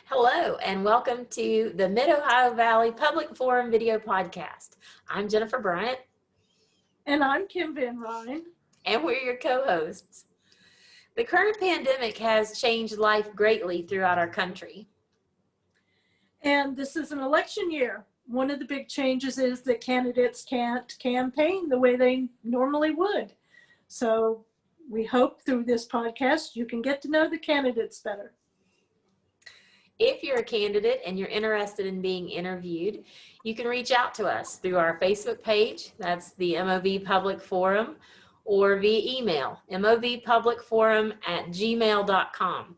Hello, and welcome to the Mid-Ohio Valley Public Forum video podcast. I'm Jennifer Bryant. And I'm Kim Van Ryn. And we're your co-hosts. The current pandemic has changed life greatly throughout our country. And this is an election year. One of the big changes is that candidates can't campaign the way they normally would. So we hope through this podcast you can get to know the candidates better. If you're a candidate and you're interested in being interviewed, you can reach out to us through our Facebook page, that's the MOV Public Forum, or via email, movpublicforum@gmail.com.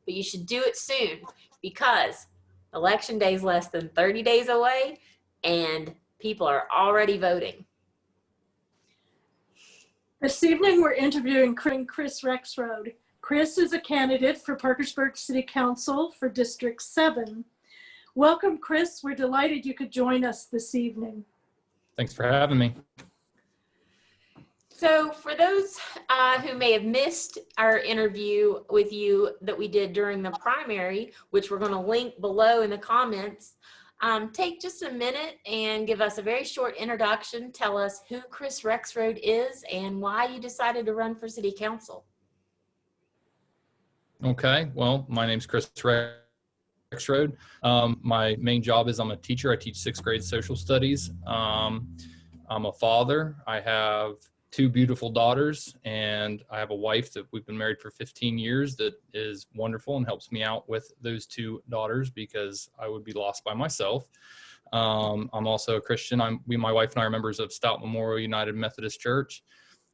But you should do it soon because Election Day is less than 30 days away and people are already voting. This evening we're interviewing Chris Rexroad. Chris is a candidate for Parkersburg City Council for District 7. Welcome, Chris. We're delighted you could join us this evening. Thanks for having me. So for those who may have missed our interview with you that we did during the primary, which we're going to link below in the comments, take just a minute and give us a very short introduction. Tell us who Chris Rexroad is and why you decided to run for City Council. Okay, well, my name's Chris Rexroad. My main job is I'm a teacher. I teach 6th grade social studies. I'm a father. I have 2 beautiful daughters, and I have a wife that we've been married for 15 years that is wonderful and helps me out with those 2 daughters because I would be lost by myself. I'm also a Christian. My wife and I are members of Stout Memorial United Methodist Church,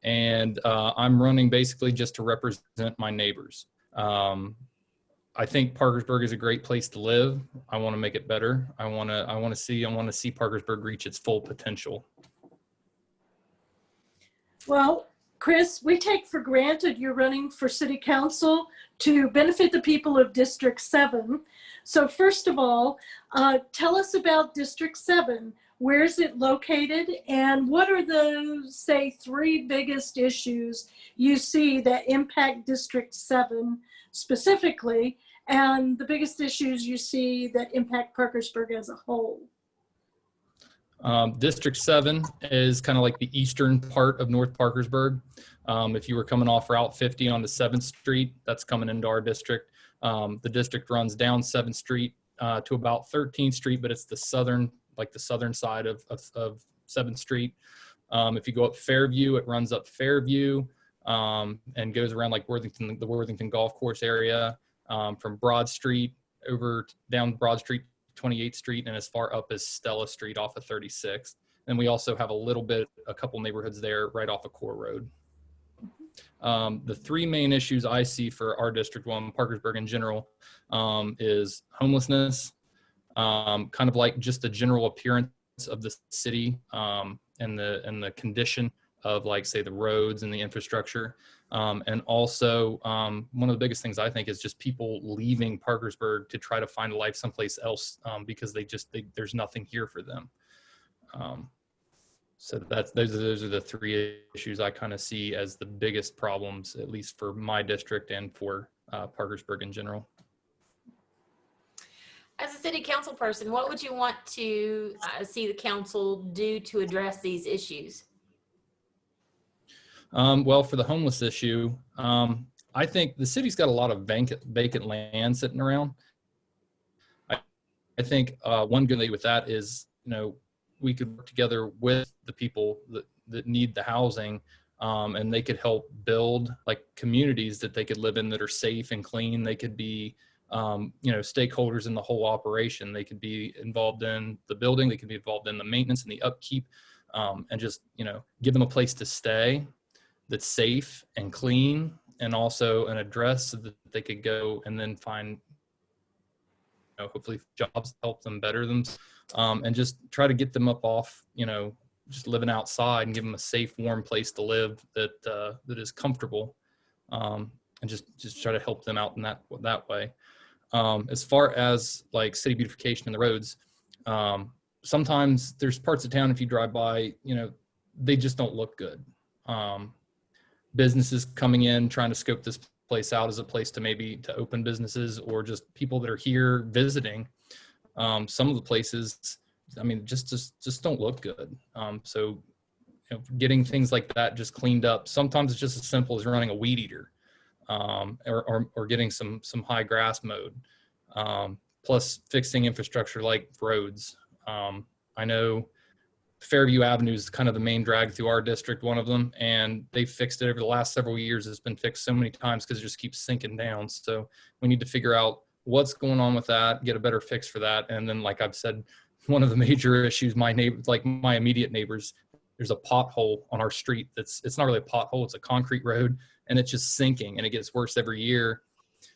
and I'm running basically just to represent my neighbors. I think Parkersburg is a great place to live. I want to make it better. I want to see Parkersburg reach its full potential. Well, Chris, we take for granted you're running for City Council to benefit the people of District 7. So first of all, tell us about District 7. Where is it located, and what are the, say, 3 biggest issues you see that impact District 7 specifically, and the biggest issues you see that impact Parkersburg as a whole? District 7 is kind of like the eastern part of North Parkersburg. If you were coming off Route 50 onto 7th Street, that's coming into our district. The district runs down 7th Street to about 13th Street, but it's the southern side of 7th Street. If you go up Fairview, it runs up Fairview and goes around like the Worthington Golf Course area, from Broad Street down Broad Street, 28th Street, and as far up as Stella Street off of 36th. And we also have a couple neighborhoods there right off of Core Road. The 3 main issues I see for our district, Parkersburg in general, is homelessness, kind of like just the general appearance of the city, and the condition of, like, say, the roads and the infrastructure. And also one of the biggest things I think is just people leaving Parkersburg to try to find a life someplace else because there's nothing here for them. So those are the 3 issues I kind of see as the biggest problems, at least for my district and for Parkersburg in general. As a city council person, what would you want to see the council do to address these issues? Well, for the homeless issue, I think the city's got a lot of vacant land sitting around. I think one good thing with that is, we could work together with the people that need the housing, and they could help build like communities that they could live in that are safe and clean. They could be stakeholders in the whole operation. They could be involved in the building. They could be involved in the maintenance and the upkeep, and just, give them a place to stay that's safe and clean, and also an address so that they could go and then find, hopefully jobs to help them better them, and just try to get them up off, just living outside and give them a safe, warm place to live that is comfortable, and just try to help them out in that way. As far as like city beautification and the roads, sometimes there's parts of town, if you drive by, they just don't look good. Businesses coming in, trying to scope this place out as a place to maybe to open businesses or just people that are here visiting. Some of the places, I mean, just don't look good. So getting things like that just cleaned up. Sometimes it's just as simple as running a weed eater, or getting some high grass mowed, plus fixing infrastructure like roads. I know Fairview Avenue is kind of the main drag through our district, one of them, and they fixed it over the last several years. It's been fixed so many times because it just keeps sinking down. So we need to figure out what's going on with that, get a better fix for that. And then, like I've said, one of the major issues, my neighbors, like my immediate neighbors, there's a pothole on our street it's not really a pothole, it's a concrete road, and it's just sinking, and it gets worse every year.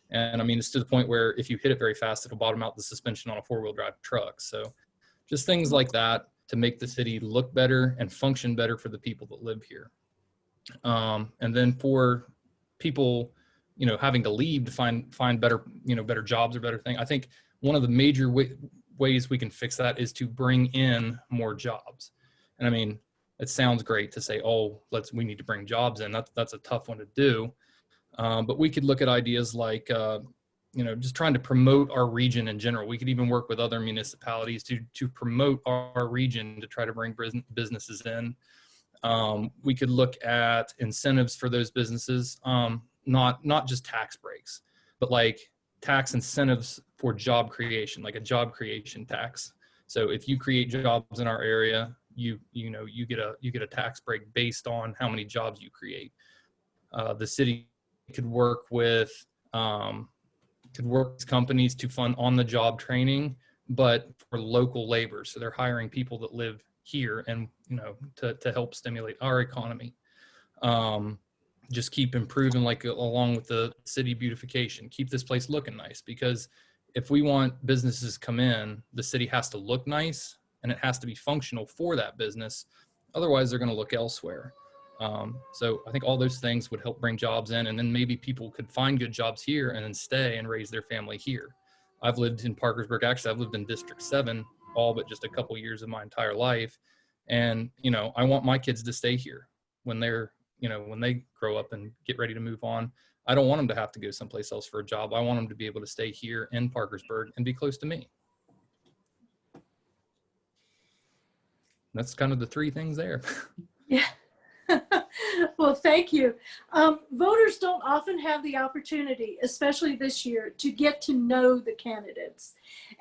And I mean, it's to the point where if you hit it very fast, it'll bottom out the suspension on a 4-wheel drive truck. So just things like that to make the city look better and function better for the people that live here. And then for people, having to leave to find better, better jobs or better thing. I think one of the major ways we can fix that is to bring in more jobs. And I mean, it sounds great to say, oh, we need to bring jobs in. That's a tough one to do. But we could look at ideas like, just trying to promote our region in general. We could even work with other municipalities to promote our region to try to bring businesses in. We could look at incentives for those businesses, not just tax breaks, but like tax incentives for job creation, like a job creation tax. So if you create jobs in our area, you get a tax break based on how many jobs you create. The city could work with companies to fund on-the-job training, but for local labor. So they're hiring people that live here and, to help stimulate our economy. Just keep improving, like along with the city beautification, keep this place looking nice, because if we want businesses to come in, the city has to look nice and it has to be functional for that business. Otherwise, they're going to look elsewhere. So I think all those things would help bring jobs in, and then maybe people could find good jobs here and then stay and raise their family here. I've lived in Parkersburg. Actually, I've lived in District 7 all but just a couple years of my entire life. And, I want my kids to stay here when when they grow up and get ready to move on. I don't want them to have to go someplace else for a job. I want them to be able to stay here in Parkersburg and be close to me. That's kind of the three things there. Yeah. Well, thank you. Voters don't often have the opportunity, especially this year, to get to know the candidates.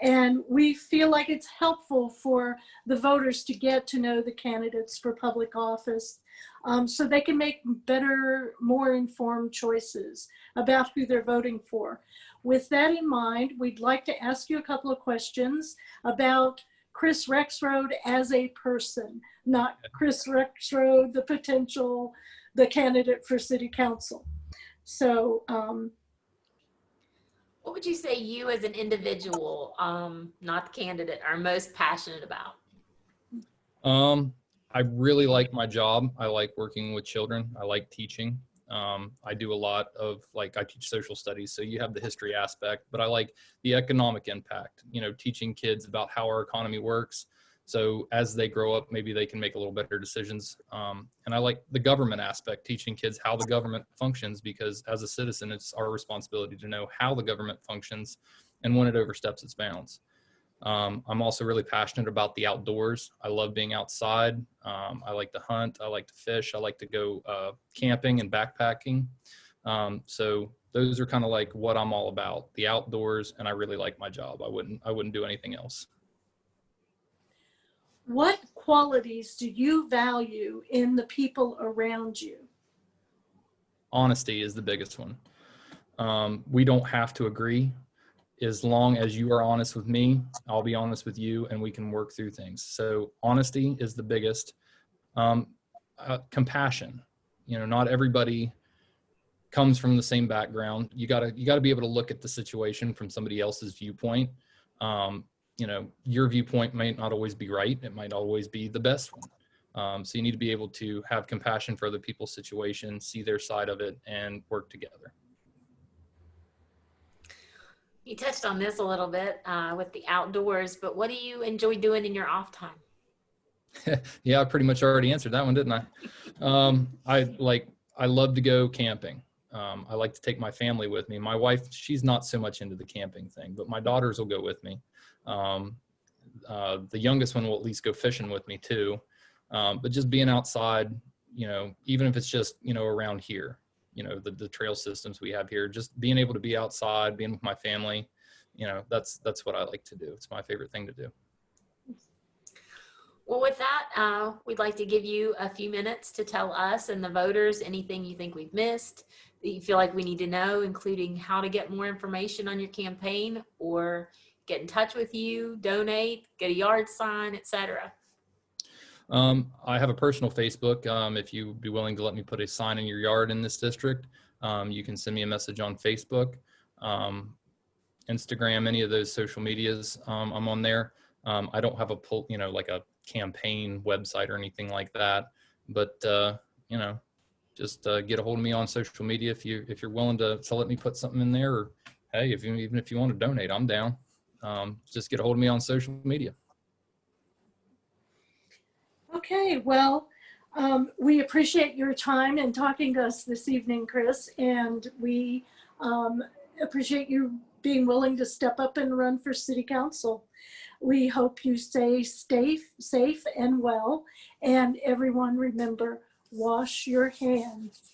And we feel like it's helpful for the voters to get to know the candidates for public office, so they can make better, more informed choices about who they're voting for. With that in mind, we'd like to ask you a couple of questions about Chris Rexroad as a person, not Chris Rexroad, the candidate for city council. So, what would you say you as an individual, not the candidate, are most passionate about? I really like my job. I like working with children. I like teaching. I do a lot of I teach social studies, so you have the history aspect, but I like the economic impact, teaching kids about how our economy works. So as they grow up, maybe they can make a little better decisions. And I like the government aspect, teaching kids how the government functions, because as a citizen, it's our responsibility to know how the government functions and when it oversteps its bounds. I'm also really passionate about the outdoors. I love being outside. I like to hunt. I like to fish. I like to go camping and backpacking. So those are kind of like what I'm all about, the outdoors, and I really like my job. I wouldn't do anything else. what qualities do you value in the people around you? Honesty is the biggest one. We don't have to agree. As long as you are honest with me, I'll be honest with you, and we can work through things. So honesty is the biggest. Compassion. Not everybody comes from the same background. You gotta be able to look at the situation from somebody else's viewpoint. Your viewpoint might not always be right. It might always be the best one. So you need to be able to have compassion for other people's situation, see their side of it, and work together. You touched on this a little bit with the outdoors, but what do you enjoy doing in your off time? Yeah, I pretty much already answered that one, didn't I? I love to go camping. I like to take my family with me. My wife, she's not so much into the camping thing, but my daughters will go with me. The youngest one will at least go fishing with me too. But just being outside, even if it's just, around here, the trail systems we have here, just being able to be outside, being with my family, that's what I like to do. It's my favorite thing to do. Well, with that, we'd like to give you a few minutes to tell us and the voters anything you think we've missed, that you feel like we need to know, including how to get more information on your campaign or get in touch with you, donate, get a yard sign, etc. I have a personal Facebook. If you would be willing to let me put a sign in your yard in this district, you can send me a message on Facebook, Instagram, any of those social medias. I'm on there. I don't have like a campaign website or anything like that, but just get a hold of me on social media if you're willing to let me put something in there, or hey, even if you want to donate, I'm down. Just get a hold of me on social media. Okay, well, we appreciate your time and talking to us this evening, Chris, and we appreciate you being willing to step up and run for city council. We hope you stay safe and well, and everyone remember, wash your hands.